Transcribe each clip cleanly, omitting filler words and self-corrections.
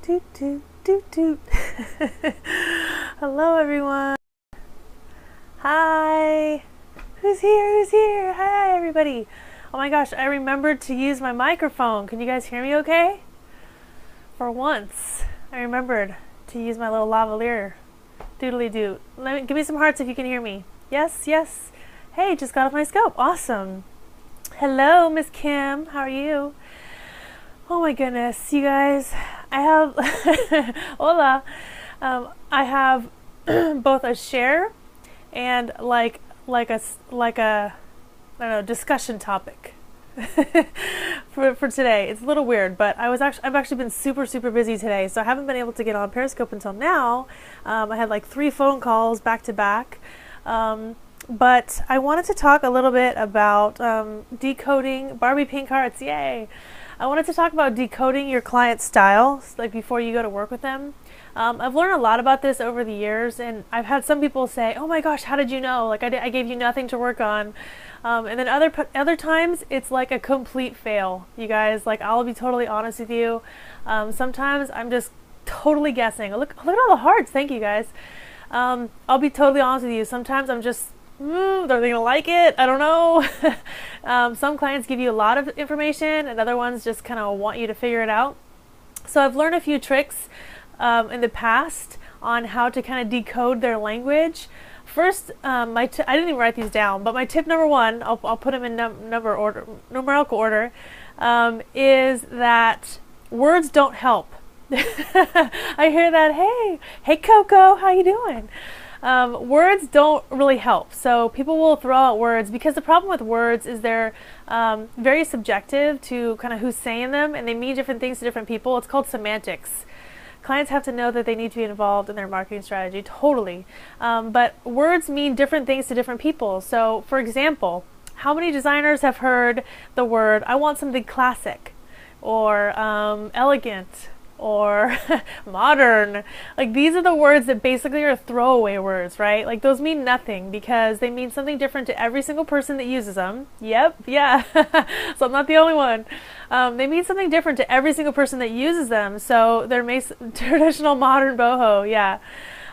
Toot toot toot toot. Hello everyone. Hi. Who's here? Who's here? Hi everybody. Oh my gosh, I remembered to use my microphone. Can you guys hear me okay? For once, I remembered to use my little lavalier. Doodly doot. Give me some hearts if you can hear me. Yes, yes. Hey, just got off my scope. Awesome. Hello, Miss Kim. How are you? Oh my goodness, you guys. I have hola. I have both a share and like a I don't know, discussion topic for today. It's a little weird, but I've actually been super busy today, so I haven't been able to get on Periscope until now. I had like 3 phone calls back to back. But I wanted to talk a little bit about decoding Barbie pink hearts. Yay! I wanted to talk about decoding your client's style, like before you go to work with them. I've learned a lot about this over the years, and I've had some people say, "Oh my gosh, how did you know? Like I gave you nothing to work on." And then other times it's like a complete fail. You guys, like I'll be totally honest with you. Sometimes I'm just totally guessing. Look at all the hearts. Thank you guys. I'll be totally honest with you. Sometimes I'm just are they gonna like it? I don't know. Some clients give you a lot of information, and other ones just kind of want you to figure it out. So I've learned a few tricks in the past on how to kind of decode their language. First, I didn't even write these down, but my tip number 1, I'll put them in numerical order, is that words don't help. I hear that. Hey Coco, how you doing? Words don't really help. So people will throw out words because the problem with words is they're very subjective to kind of who's saying them, and they mean different things to different people. It's called semantics. Clients have to know that they need to be involved in their marketing strategy, totally. But words mean different things to different people. So for example, how many designers have heard the word, I want something classic, or elegant, or modern? Like these are the words that basically are throwaway words, right? Like those mean nothing because they mean something different to every single person that uses them. Yep, yeah. So I'm not the only one. They mean something different to every single person that uses them. So they're traditional, modern, boho, yeah.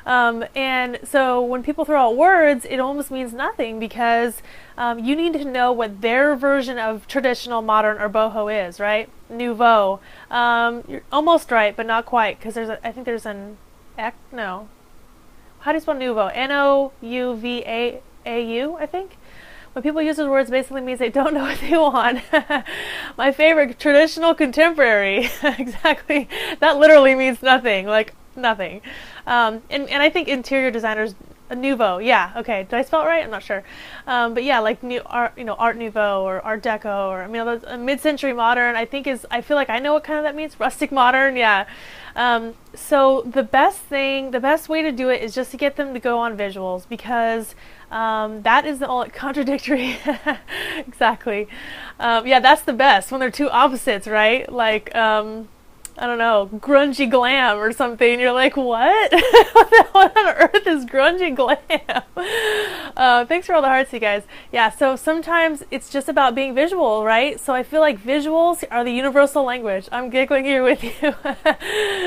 And so when people throw out words, it almost means nothing because you need to know what their version of traditional, modern, or boho is, right? Nouveau. You're almost right, but not quite, because I think there's an no. How do you spell nouveau? N-O-U-V-A-A-U, I think. When people use those words, basically means they don't know what they want. My favorite, traditional, contemporary. Exactly. That literally means nothing. Like nothing. And I think interior designers, nouveau, yeah, okay, did I spell it right? I'm not sure. But yeah, like Art Nouveau or Art Deco, or I mean, mid-century modern, I feel like I know what kind of that means. Rustic modern, yeah. So the best way to do it is just to get them to go on visuals, because that is the only contradictory. Exactly. Yeah, that's the best when they're two opposites, right? Like I don't know, grungy glam or something. You're like, what? What on earth is grungy glam? Thanks for all the hearts, you guys. Yeah, so sometimes it's just about being visual, right? So I feel like visuals are the universal language. I'm giggling here with you.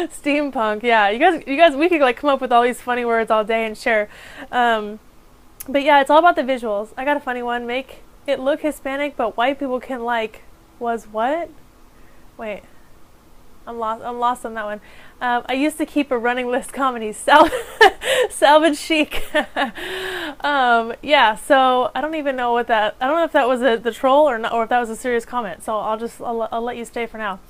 Steampunk, yeah. You guys, we could like come up with all these funny words all day and share. But yeah, it's all about the visuals. I got a funny one. Make it look Hispanic, but white people can like. Was what? Wait. I'm lost on that one. I used to keep a running list comedies. Salvage chic. Yeah, so I don't even know what that, I don't know if that was the troll or not, or if that was a serious comment. So I'll let you stay for now.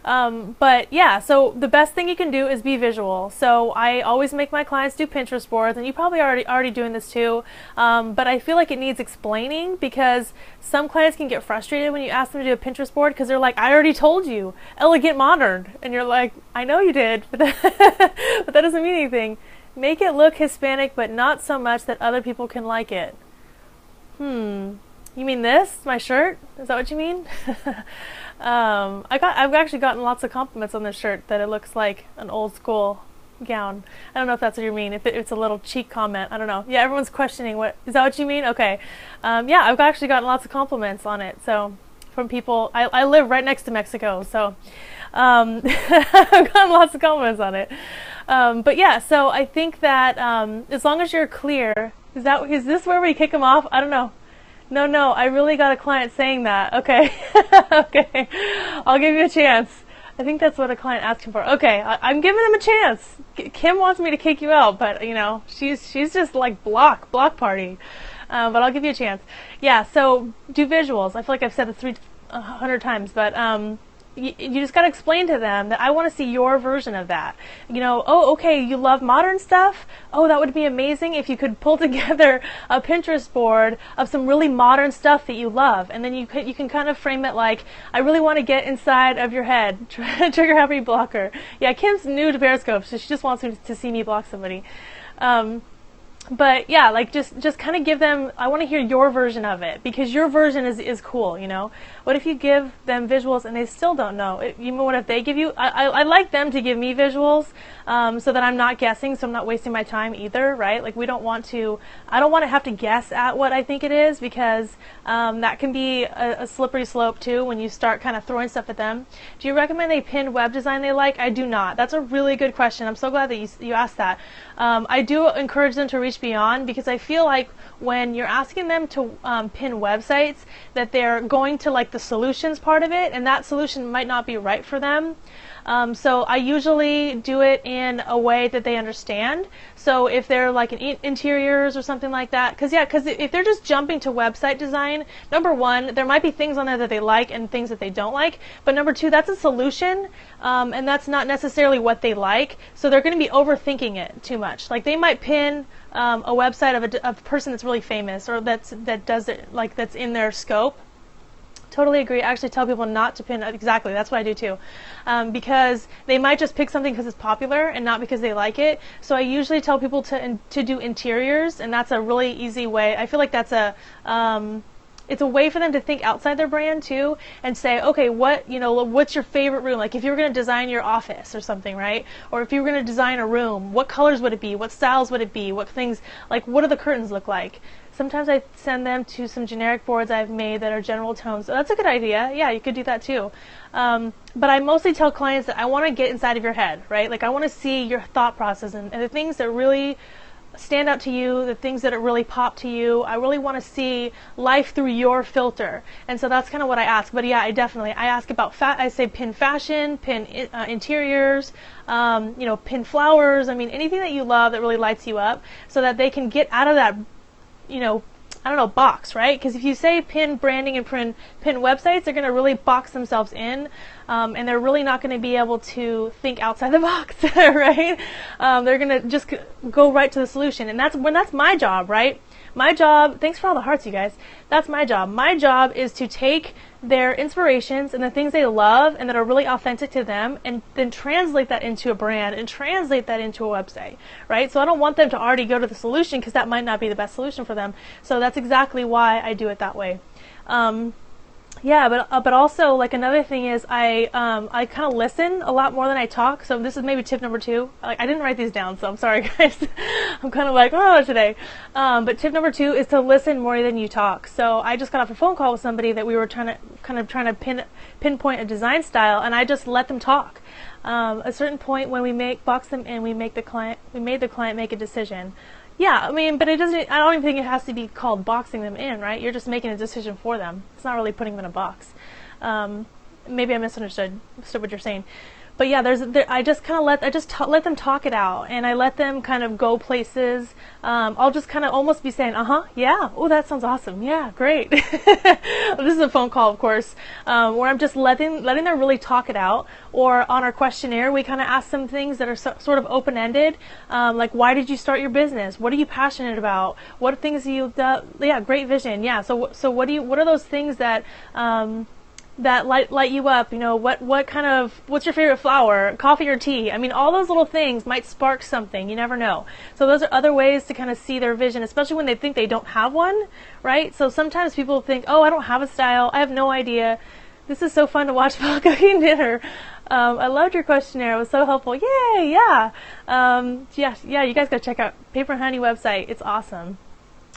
But yeah, so the best thing you can do is be visual. So I always make my clients do Pinterest boards, and you probably already doing this too. But I feel like it needs explaining, because some clients can get frustrated when you ask them to do a Pinterest board, because they're like, I already told you, elegant modern. And you're like, I know you did, but that doesn't mean anything. Make it look Hispanic, but not so much that other people can like it. You mean this? My shirt? Is that what you mean? I've actually gotten lots of compliments on this shirt, that it looks like an old school gown. I don't know if that's what you mean. If it's a little cheek comment, I don't know. Yeah, everyone's questioning, what is that what you mean? Okay. Yeah, I've actually gotten lots of compliments on it. So from people. I live right next to Mexico, so I've gotten lots of compliments on it. But yeah, so I think that as long as you're clear, is this where we kick them off? I don't know. No, I really got a client saying that. Okay, okay, I'll give you a chance. I think that's what a client asked him for. Okay, I'm giving him a chance. Kim wants me to kick you out, but you know, she's just like block party. But I'll give you a chance. Yeah, so do visuals. I feel like I've said it 300 times, but you just got to explain to them that I want to see your version of that. You know, oh, okay, you love modern stuff? Oh, that would be amazing if you could pull together a Pinterest board of some really modern stuff that you love. And then you can kind of frame it like, I really want to get inside of your head. Trigger happy blocker. Yeah, Kim's new to Periscope, so she just wants to see me block somebody. But yeah, like just kind of give them, I want to hear your version of it, because your version is cool, you know. What if you give them visuals and they still don't know? What if they give you, I like them to give me visuals, so that I'm not guessing, so I'm not wasting my time either, right? Like I don't want to have to guess at what I think it is, because that can be a slippery slope too when you start kind of throwing stuff at them. Do you recommend they pin web design they like? I do not. That's a really good question. I'm so glad that you asked that. I do encourage them to reach beyond, because I feel like when you're asking them to pin websites, that they're going to like the solutions part of it, and that solution might not be right for them. So I usually do it in a way that they understand. So if they're like interiors or something like that, because if they're just jumping to website design, number one, there might be things on there that they like and things that they don't like, but number two, that's a solution, and that's not necessarily what they like, so they're going to be overthinking it too much. Like they might pin a website of a person that's really famous, or that does it, like that's in their scope. Totally agree. I actually tell people not to pin. Exactly, that's what I do too, because they might just pick something because it's popular and not because they like it. So I usually tell people to do interiors, and that's a really easy way. I feel like that's it's a way for them to think outside their brand too, and say, okay, what's your favorite room? Like if you were going to design your office or something, right? Or if you were going to design a room, what colors would it be? What styles would it be? What things, like what do the curtains look like? Sometimes I send them to some generic boards I've made that are general tones. So that's a good idea. Yeah, you could do that too. But I mostly tell clients that I want to get inside of your head, right? Like I want to see your thought process and the things that really stand out to you, the things that really pop to you. I really want to see life through your filter. And so that's kind of what I ask. But yeah, I ask about I say pin fashion, pin interiors, pin flowers. I mean, anything that you love that really lights you up, so that they can get out of that, box, right? Because if you say pin branding and pin websites, they're going to really box themselves in, and they're really not going to be able to think outside the box, right? They're going to just go right to the solution, and that's my job, right? My job, thanks for all the hearts, you guys. That's my job. My job is to take their inspirations and the things they love and that are really authentic to them, and then translate that into a brand and translate that into a website, right? So I don't want them to already go to the solution, because that might not be the best solution for them. So that's exactly why I do it that way. But also, like, another thing is I kind of listen a lot more than I talk. So this is maybe tip number 2. Like, I didn't write these down, so I'm sorry, guys. I'm kind of like, today. But tip number 2 is to listen more than you talk. So I just got off a phone call with somebody that we were trying to pinpoint a design style, and I just let them talk. A certain point when we box them in, we made the client make a decision. Yeah, I mean, but I don't even think it has to be called boxing them in, right? You're just making a decision for them. It's not really putting them in a box. Maybe I misunderstood what you're saying. But yeah, I just let them talk it out, and I let them kind of go places. I'll just kind of almost be saying, yeah, oh, that sounds awesome, yeah, great. This is a phone call, of course, where I'm just letting them really talk it out. Or on our questionnaire, we kind of ask them things that are sort of open-ended, like, why did you start your business? What are you passionate about? What things you've done? Yeah, great vision. Yeah, so what are those things that that light you up? What's your favorite flower, coffee or tea? I mean, all those little things might spark something. You never know. So those are other ways to kind of see their vision, especially when they think they don't have one, right? So sometimes people think, oh, I don't have a style. I have no idea. This is so fun to watch while cooking dinner. I loved your questionnaire. It was so helpful. Yay, yeah. You guys got to check out Paper Honey website. It's awesome.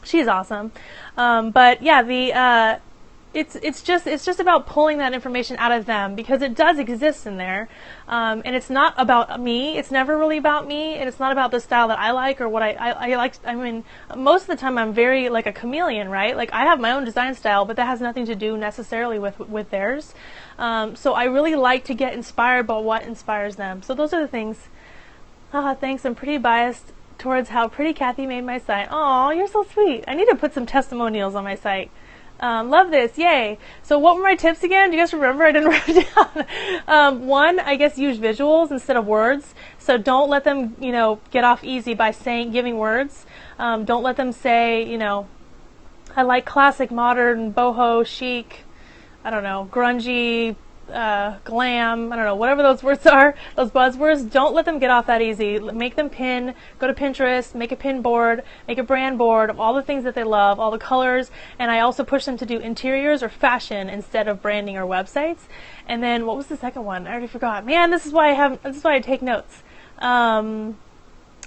She's awesome. But yeah, it's just about pulling that information out of them, because it does exist in there, and it's not about me. It's never really about me, and it's not about the style that I like or what I like. I mean, most of the time I'm very like a chameleon, right? Like I have my own design style, but that has nothing to do necessarily with theirs. So I really like to get inspired by what inspires them. So those are the things. Thanks. I'm pretty biased towards how pretty Kathy made my site. Aw, you're so sweet. I need to put some testimonials on my site. Love this, yay. So what were my tips again? Do you guys remember? I didn't write it down. One, I guess use visuals instead of words. So don't let them, get off easy by giving words. Don't let them say, I like classic, modern, boho, chic, I don't know, grungy, glam, I don't know, whatever those words are, those buzzwords. Don't let them get off that easy. Make them pin, go to Pinterest, make a pin board, make a brand board of all the things that they love, all the colors, and I also push them to do interiors or fashion instead of branding or websites. And then what was the second one? I already forgot. Man, this is why I take notes.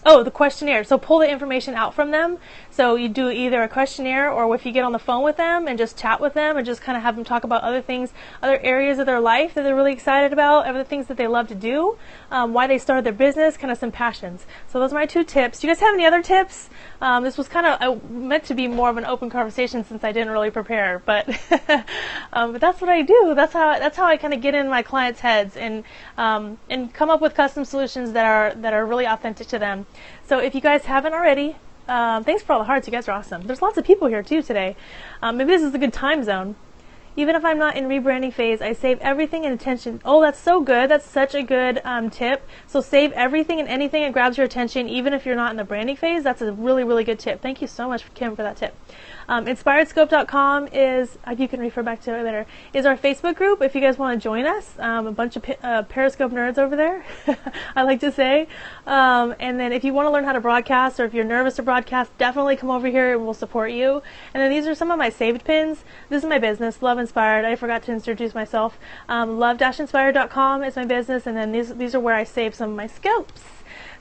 The questionnaire. So pull the information out from them. So you do either a questionnaire, or if you get on the phone with them and just chat with them and just kind of have them talk about other things, other areas of their life that they're really excited about, other things that they love to do, why they started their business, kind of some passions. So those are my 2 tips. Do you guys have any other tips? This was kind of meant to be more of an open conversation since I didn't really prepare, but but that's what I do. That's how I kind of get in my clients' heads and come up with custom solutions that are really authentic to them. So if you guys haven't already, thanks for all the hearts. You guys are awesome. There's lots of people here too today. Maybe this is a good time zone. Even if I'm not in rebranding phase, I save everything and attention. Oh, that's so good. That's such a good tip. So save everything and anything that grabs your attention, even if you're not in the branding phase. That's a really, really good tip. Thank you so much, Kim, for that tip. InspiredScope.com is, you can refer back to it later, is our Facebook group if you guys want to join us. A bunch of Periscope nerds over there, I like to say. And then if you want to learn how to broadcast, or if you're nervous to broadcast, definitely come over here and we'll support you. And then these are some of my saved pins. This is my business, Love Inspired. I forgot to introduce myself. Love-inspired.com is my business, and then these are where I save some of my scopes.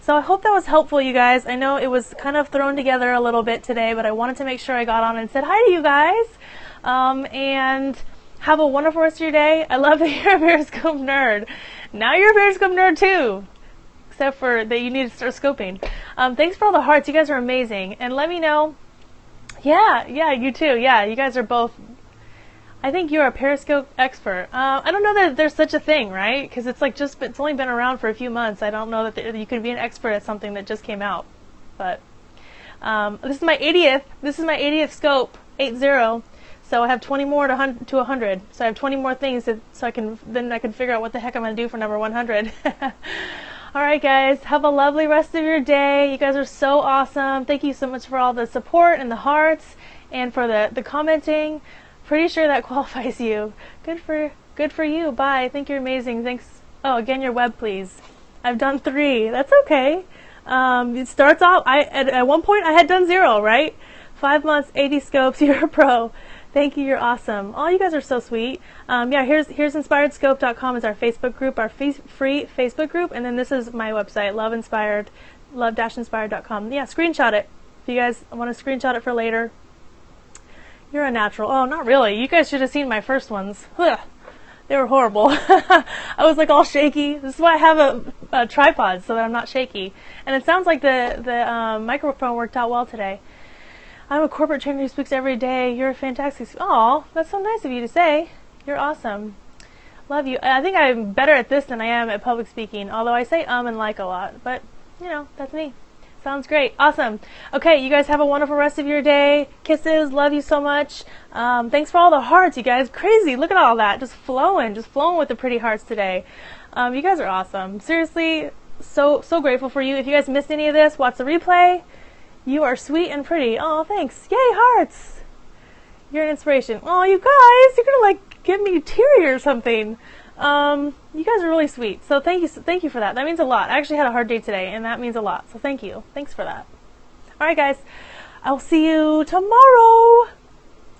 So I hope that was helpful, you guys. I know it was kind of thrown together a little bit today, but I wanted to make sure I got on and said hi to you guys. And have a wonderful rest of your day. I love that you're a Periscope nerd. Now you're a Periscope nerd too, except for that you need to start scoping. Thanks for all the hearts. You guys are amazing. And let me know. Yeah, you too. Yeah, you guys are both. I think you're a Periscope expert. I don't know that there's such a thing, right? Because it's it's only been around for a few months. I don't know that you could be an expert at something that just came out. But this is my 80th. This is my 80th scope, 80. So I have 20 more to 100. So I have 20 more things so I can figure out what the heck I'm going to do for number 100. All right, guys. Have a lovely rest of your day. You guys are so awesome. Thank you so much for all the support and the hearts, and for the commenting. Pretty sure that qualifies you. Good for you. Bye. I think you're amazing. Thanks. Oh, again, your web, please. I've done 3. That's okay. It starts off. At one point I had done 0. Right? 5 months, 80 scopes. You're a pro. Thank you. You're awesome. Oh, you guys are so sweet. Here's InspiredScope.com is our Facebook group, our free Facebook group, and then this is my website, love-inspired.com. Yeah, screenshot it if you guys want to screenshot it for later. You're a natural. Oh, not really. You guys should have seen my first ones. Ugh. They were horrible. I was like all shaky. This is why I have a tripod, so that I'm not shaky. And it sounds like the microphone worked out well today. I'm a corporate trainer who speaks every day. You're a fantastic. Oh, that's so nice of you to say. You're awesome. Love you. I think I'm better at this than I am at public speaking, although I say and like a lot. But, that's me. Sounds great. Awesome. Okay, you guys have a wonderful rest of your day. Kisses. Love you so much. Thanks for all the hearts, you guys. Crazy. Look at all that. Just flowing with the pretty hearts today. You guys are awesome. Seriously, so grateful for you. If you guys missed any of this, watch the replay. You are sweet and pretty. Oh, thanks. Yay, hearts. You're an inspiration. Oh, you guys, you're going to give me teary or something. You guys are really sweet. So thank you for that. That means a lot. I actually had a hard day today, and that means a lot. So thank you. Thanks for that. All right, guys. I'll see you tomorrow.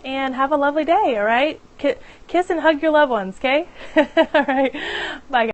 And have a lovely day, all right? Kiss and hug your loved ones, okay? All right. Bye, guys.